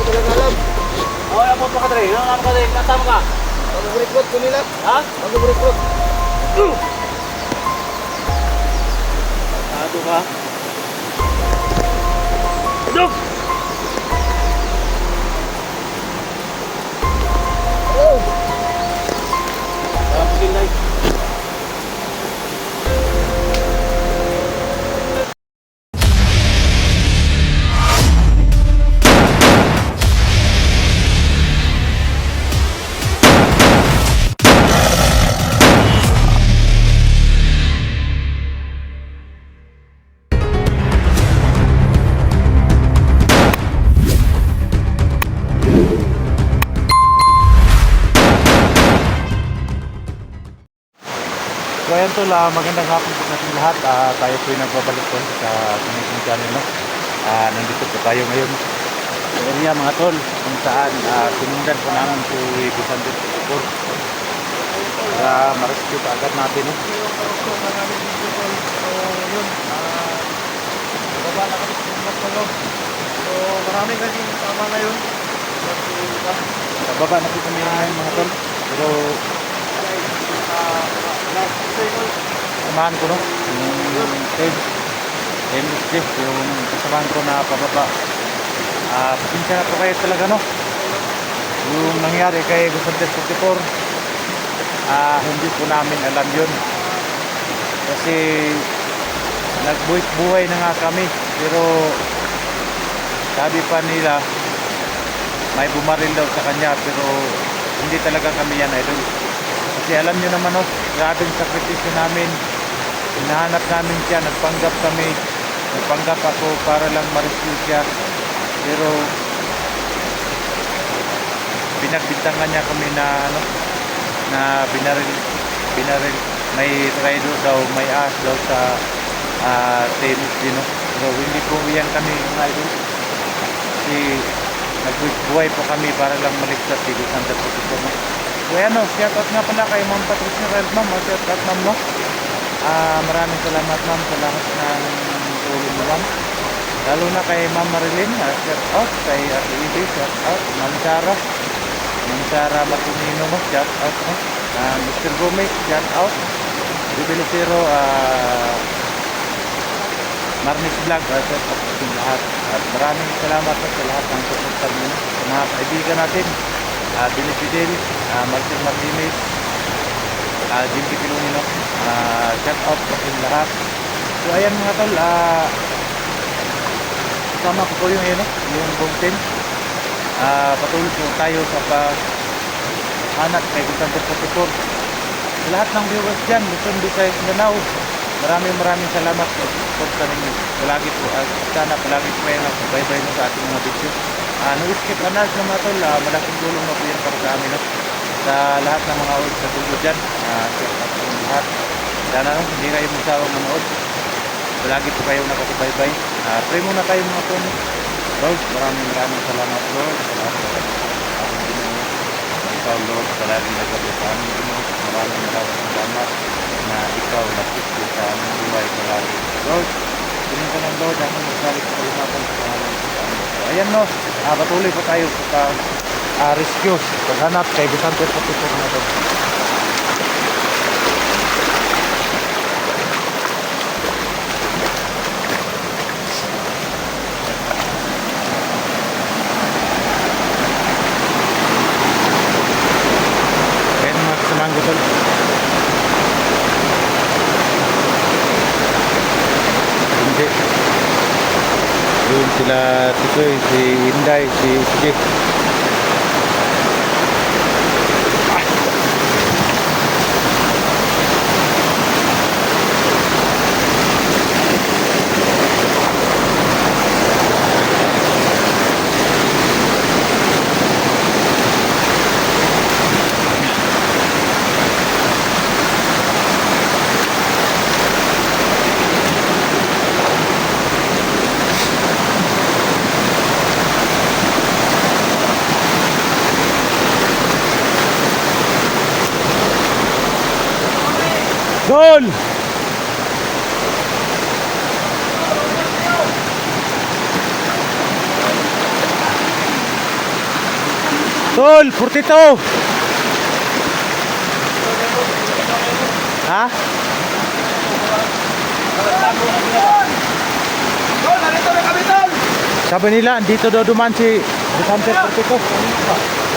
ko talaga alam. Oh, abot pa ka dre. Ano naman ka dre? Nasama ka? Mag-recruit ko nila. Ha? Mag-recruit. Ado ka? Duk! Oh! Pagin na. So ayan tol, magandang hapon po sa ating lahat. Tayo po yung nagbabalik po sa ating channel, no? Nandito po tayo ngayon sa area mga tol, kung saan sinundan po namin si Bisandet Support para ma-rescue pa agad natin, no? Baba na kami sa tulog. So, marami kasi tama ngayon. Sa baba na po kami ngayon mga tol, pero samahan ko, no? Yung MSG, yung kasamahan ko na pababa. Pasensya na po kayo talaga, no? Yung nangyari kay Bisandet 44, hindi po namin alam yun. Kasi nagbuhay na nga kami, pero sabi pa nila may bumaril daw sa kanya, pero hindi talaga kami yan, idol. Kasi alam nyo naman, no, grabing sakripisyo namin. Hinahanap namin siya, nagpanggap kami, nagpanggap ako para lang ma-rescue siya, pero pinagbintangan niya kami na ano, na binaril, may rider daw, may ahas daw sa tennis, you know. So hindi po iyan kami mga idol, kasi nagbuhay po kami para lang maligtas si Bisandet Support, no. So ayan, no, shout out nga pala kay Ma'am Patricia Rel, ma'am, shout out ma'am, no. Maraming salamat ma'am sa lahat ng tulong mo, ma'am. Lalo na kay Ma'am Marilyn, shout out kay Ate Ibi, shout out Ma'am Sara Matunino, no, shout out, no. Mr. Gomez, shout out Bibilicero, Marnis Vlog, shout out sa lahat. At maraming salamat sa lahat ng supportan mo, sa mga kaibigan natin, Billy Fidel, Marcel Martinez, Jimmy Pilumino, shout out sa lahat. So ayan mga tol, kasama ko po yung yung buong team. Patuloy po tayo sa paghanap kay Bisandet 44. Sa lahat ng viewers dyan, Luzon, Visayas, Mindanao, maraming salamat sa support sa ninyo. Palagi po, sana palagi po kayo bye-bye na sa ating mga video. No-skip anas na mga tol, malaking tulong na po yan para sa amin, no? Sa lahat ng mga old sa dulo dyan, shout out sa lahat. Sana, no, hindi kayo magsawang manood. Palagi po kayo nakasubaybay. Pray muna kayo mga tol, no? Lord, maraming salamat, Lord, sa lahat ng ating Ginoo. Ikaw, Lord, palagi nagabot sa aming Ginoo. Maraming salamat na ikaw nagpipil sa aming buhay palagi. Lord, piling ko ng Lord, ang magsalit sa kalimatan sa pangalan sa amin. So, ayan, no, patuloy pa tayo sa rescue, paghanap kay Bisandet 44 na tol. Tol. Hindi. Yun sila Tikoy, si Inday, si Sige. Gol! Tol, 42. Ha? Tol, narito na kami, Tol! Sabi nila, dito daw duman si Hunter 42.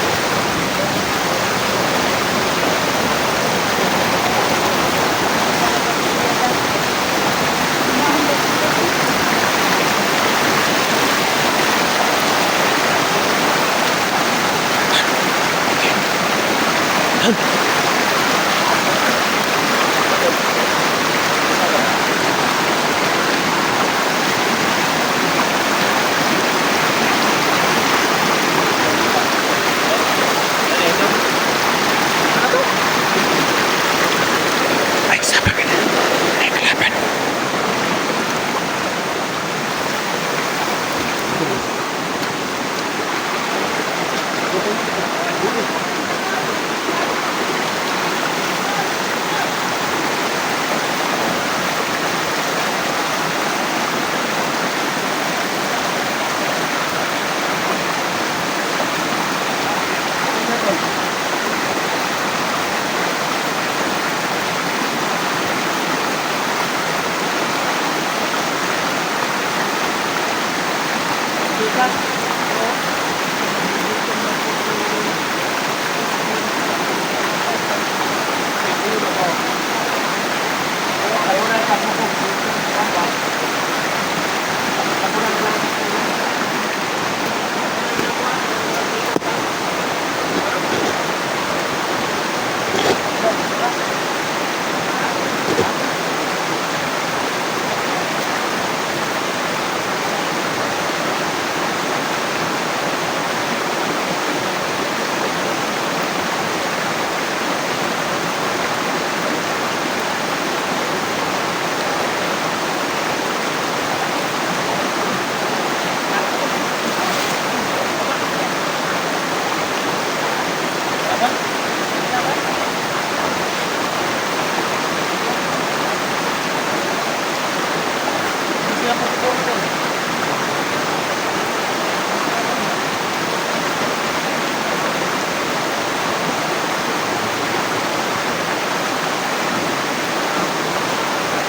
Ay, sabi ka na. Ay, kalaban.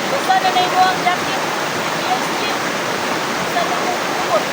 Gusto na na mo ang jacket. PSG. Gusto na mo kumot.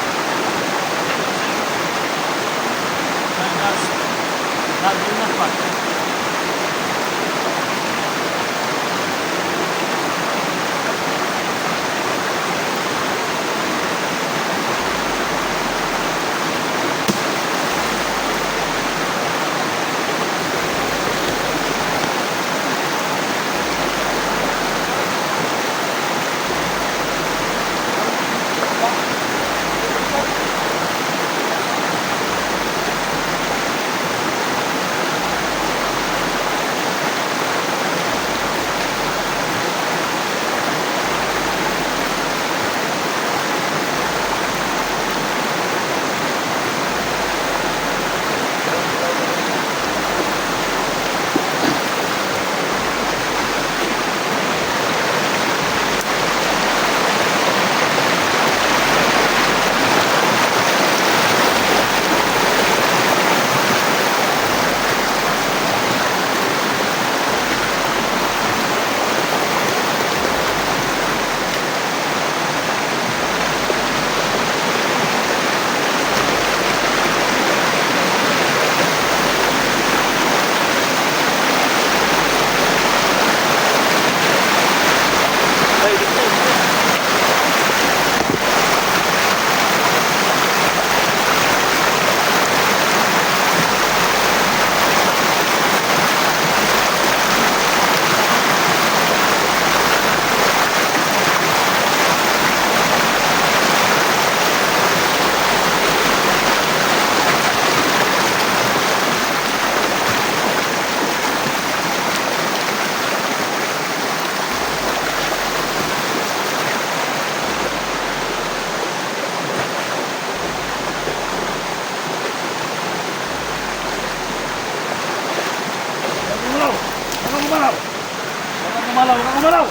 Gumalaw!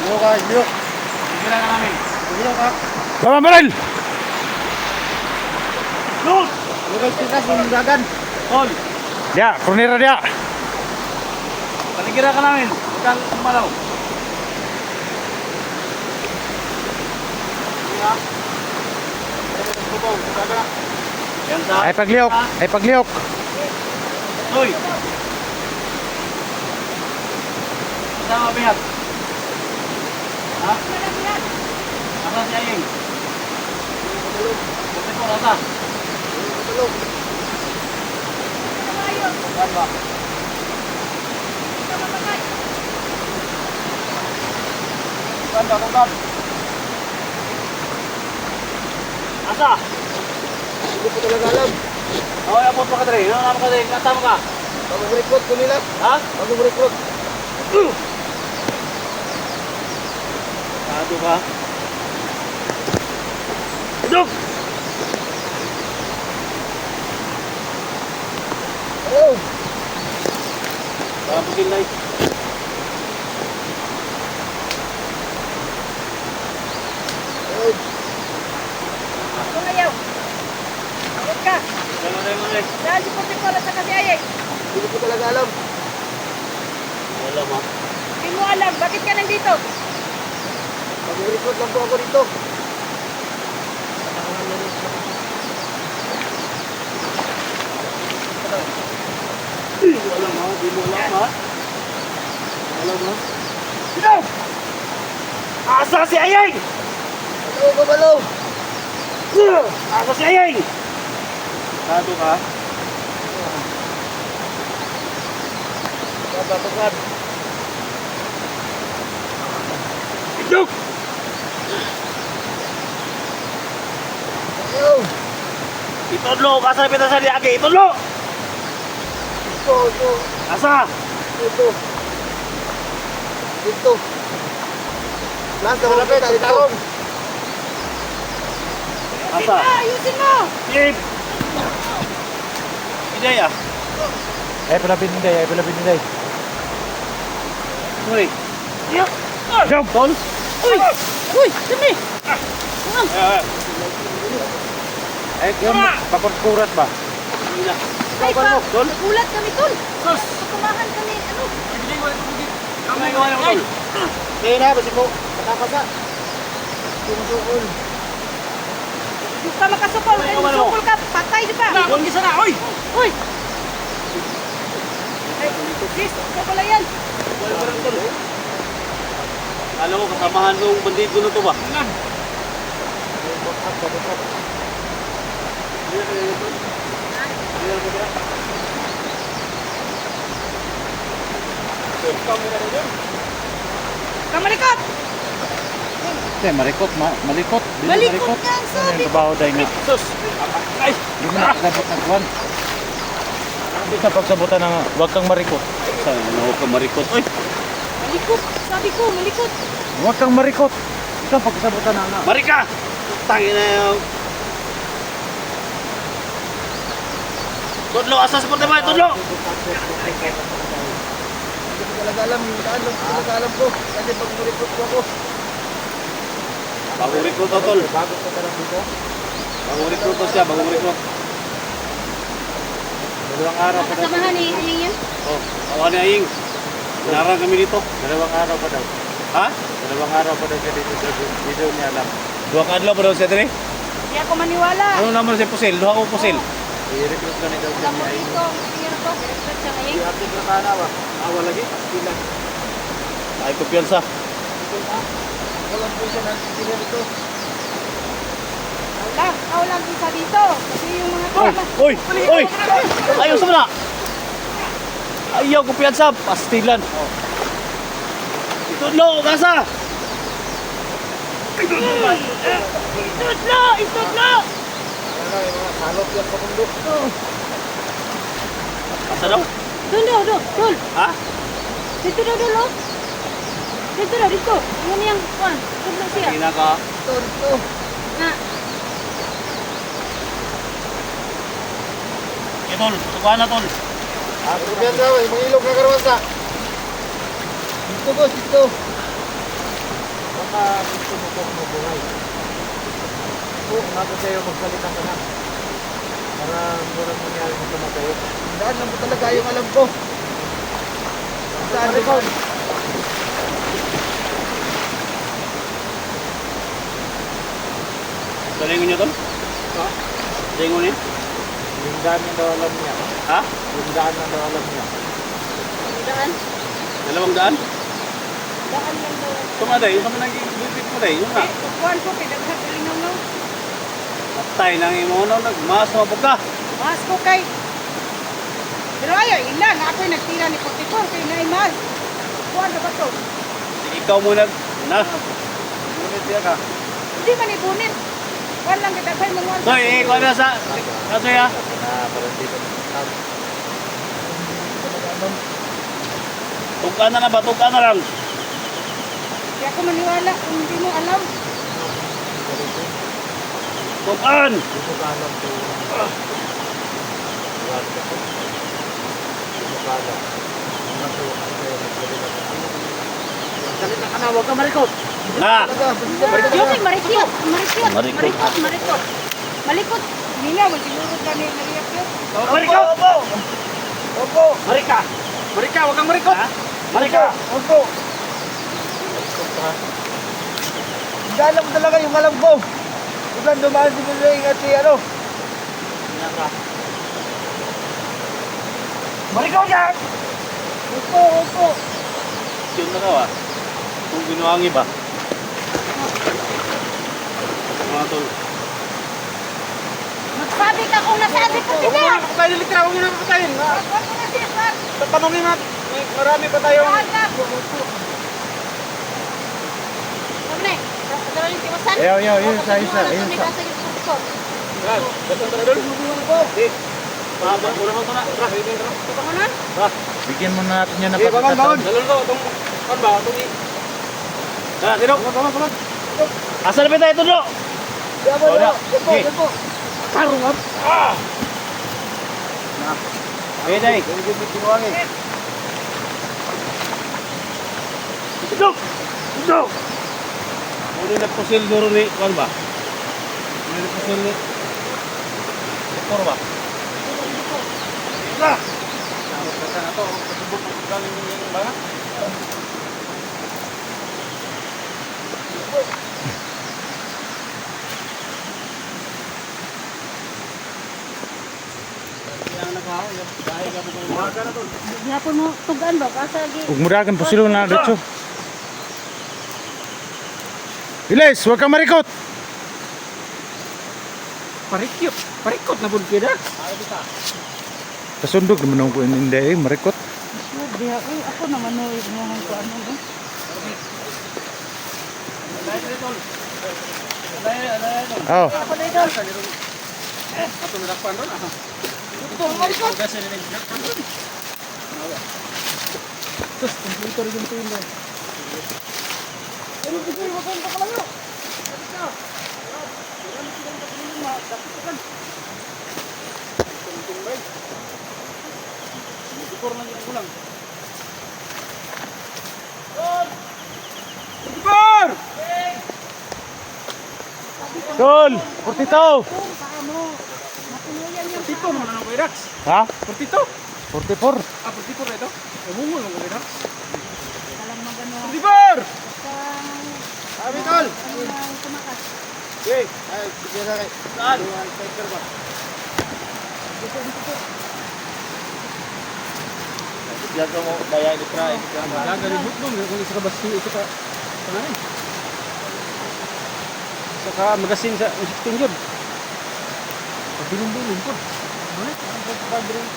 Iyo ka, iyo. Sige lang namin. Iyo ka. Tama, Maril! Luz! Iyo ka, kita sa dagan. Tol, Dia, Kronera dia. paligiran ka namin. Huwag kang gumalaw. Yan sa... Ay pagliok, ay pagliok. Hoy! Sama bihat. Ha? Malamihan. Asa si Ayeng? Buti ko rasa. Kamayo. Saan ba? Kamatagay. Saan ba? Kung saan? Asa? Hindi ko talaga alam. Okay, abot mo ka dre. Ano naman ka dre? Kasama ka? Bagong recruit ko nila. Ha? Bagong recruit. Sado ka? Duk! Hello. Saan pagin na Hello. Kumayaw. Awit ka. Saan na mo dre? Saan si Portikol at saka si Ayeng? Hindi ko talaga alam. Wala mo. Hindi mo alam. Bakit ka nandito? Bagong recruit lang po ako dito. Wala mo. Di mo alam ha? Wala mo. Sino? Asa si Ayeng? Hello, Babalo. Asa si Ayeng? Sado ka? Babatukan. Duk! Hello. Itudlo! Asa na pita sa liage? Itudlo! Ito. Asa? Dito. Dito. Nasa malapit. Dito. Asa? Ayusin mo! Yip! Hindi ah. Ay palapit ni Day, ay palapit ni Day. Sorry. Yup! Jump! Tol! Uy! Uy! Dami! Ay yung pakurkurat ba? Ay pa! Tol! Nagulat kami, Tol! Sus! Kumahan kami, ano? Kamay gawa na Tol! Kaya na, basi po. Matapasa. Tumusukol. Huwag ka makasukol. Kaya sukol ka, patay di pa! Huwag isa na! Uy! Uy! Ay, sis, ito pala yan. Alam mo, kasamahan ng bandido na to ba? Kamalikot! Tay marikot, malikot. Dili Malikot ka, ang sabi ko. Trabaho Day nga. Sus! Ay! Di mo nakasabot ng kwan. Di sa pagsabutan ng wag kang marikot. Saan na ako marikot? Uy! Malikot! Sabi ko, malikot! Wag kang marikot. Di sa pagsabutan ng Marika! Tangin na yung... Tudlo! Asa sa porte ba? Tudlo! Hindi ko talaga alam. Yung daan lang talaga alam ko. Kasi bagong recruit ko ako. Bagong recruit to, Tol. Bago ko talaga dito. Bagong recruit to siya, bagong recruit. dalawang araw pa daw. Kasamahan ni Ayeng yan? Oh, awan ni Aying. Narang kami dito. Dalawang araw pa daw. Ha? Dalawang araw pa daw siya dito. Di daw niya alam. Dua ka adlaw pa daw siya dire? Hindi ako maniwala. Ano naman siya pusil? Duha ko pusil. I-recruit ka ni daw siya Alam ni mo Aying. dito, tingnan ko, direktor siya Ayeng. Active na kana ba? Awa lagi. Sila. Ay, kumpiyansa. Walang po siya nagtitinda dito. Wala lang isa dito. Kasi yung mga kasama. Uy! Uy! Ayos mo na! Ayaw, kumpiyansa. Pastilan. Itudlo! Kasa! Itudlo! Itudlo! Ano yung mga salot yan pa mundo. Kasa daw? Dul. Ha? Dito daw, Dul, oh. Dito daw, dito. Yan yung, kuwan. Itudlo siya. Hindi na ka. Dito. Na, Tol, tukuhan na, Tol. Yan daw, yung ilog na karwasa. Dito boss, dito. Baka gusto mo pong mabuhay. Oo, nato sa'yo magsalita ka na. Para walang nangyari nito matayo. Daan lang po talaga yung alam ko. Saan ko? Salingon niyo to? Ha? Salingon niya? Yung daan na daw alam niya. Ha? Yung daan na daw alam niya. Daan. Dalawang daan? Daan lang daw. Tumaday, yung kami nag-bibit mo day, yun nga. Kukuhan ko, pinaghat ilinaw no. Patay nang imo no, nagmaas mo ka. Mas ko kay. Pero ayaw, ina, na ako'y nagtira ni Potitor, kay Naimas. Kuhan na ba to? Sige, ikaw mo na. Ngunit niya ka. Hindi man ibunit. Kuhan lang kita, kay mga So, ikaw na sa... Kaso ya? Parang dito. Tugan na ba? Tugan na lang. Hindi ako maniwala kung hindi mo alam. Tugan! Dito ka alam ko. Wala ka po. Dito ka alam. Ano po, ano kayo nagsalita ka? Salita ka na, huwag ka marikot. Na! Yung marikot. Marikot. Marikot. Marikot. Marikot. Malikot. Hindi nga, siguro ka ni nariyak yun. Marika! Opo! Opo! Marika! Marika, huwag kang marikot! Marika! Opo! Hindi alam ko talaga yung alam ko. Biglang dumaan si Buloy at si ano. Marika dyan! Opo, opo. Yun na raw ah. Kung binuhangi ba? Mga tol. Magsabi ka kung nasabi ko Huwag mo sila. na papatayin ng litra, huwag mo na papatayin. Huwag mo na siya, sir. Tanongin natin, marami pa tayong... Huwag na. Huwag na. Dalan yung tiwasan. Ayaw, isa. Yan, betul tara dol. Di. Pabang ulah mo na. Tara, hindi tara. Bangunan. Bigyan mo na natin yan na Eh, bangon, bangon. Dalon ko tong kan ba tong i. Tara, sino? Bangon. Asal pa tayo tulo. Diyan po, Wala. diyan po. Karong up. Ah. Na. Ay dai. Yung gipit kinuwangin. Duduk. Duduk. Udah nak pusil dulu ni, kan ba? Udah nak pusil ni. Ekor ba? Lah. Harus kata na to, pasubok mo galing yung mga. Yang nakaw, yung dahil ka mo kung umaga na to. Gihapon mo tugan ba? Kasa gi. Ug muragan po sila na dito. Iles, huwag kang marikot. Parikot na bud kida. Kasundog naman ako hindi marikot. Diha, ako naman no mo ko ano no. Dahil dito. Dahil. Oh, Ako na idol. Ato na dakpan ron. Ito, marikot. Kasi ni dakpan ron. Terus komputer yung tuloy. Pero dito mo kung pakalayo. Ikor lang yung ulang. Bar! Tol, portito. Paano? Matuluyan yan. Tito naman angIrax. Ha? Portito. 44. Ah, portito na ito. Umungol angIrax. Alam mo gano. Bar! Basta Abi tol. ano na tumakas. Okay, ay sige na kay. Saan? Ang tiger ba? Diyan ka mo daya ni try. Dagan ni butong kung isa ka basi ito ka. Ano? Saka magasin sa 16 yun. Pagbilong-bilong ko. Ano? Ang pagdring.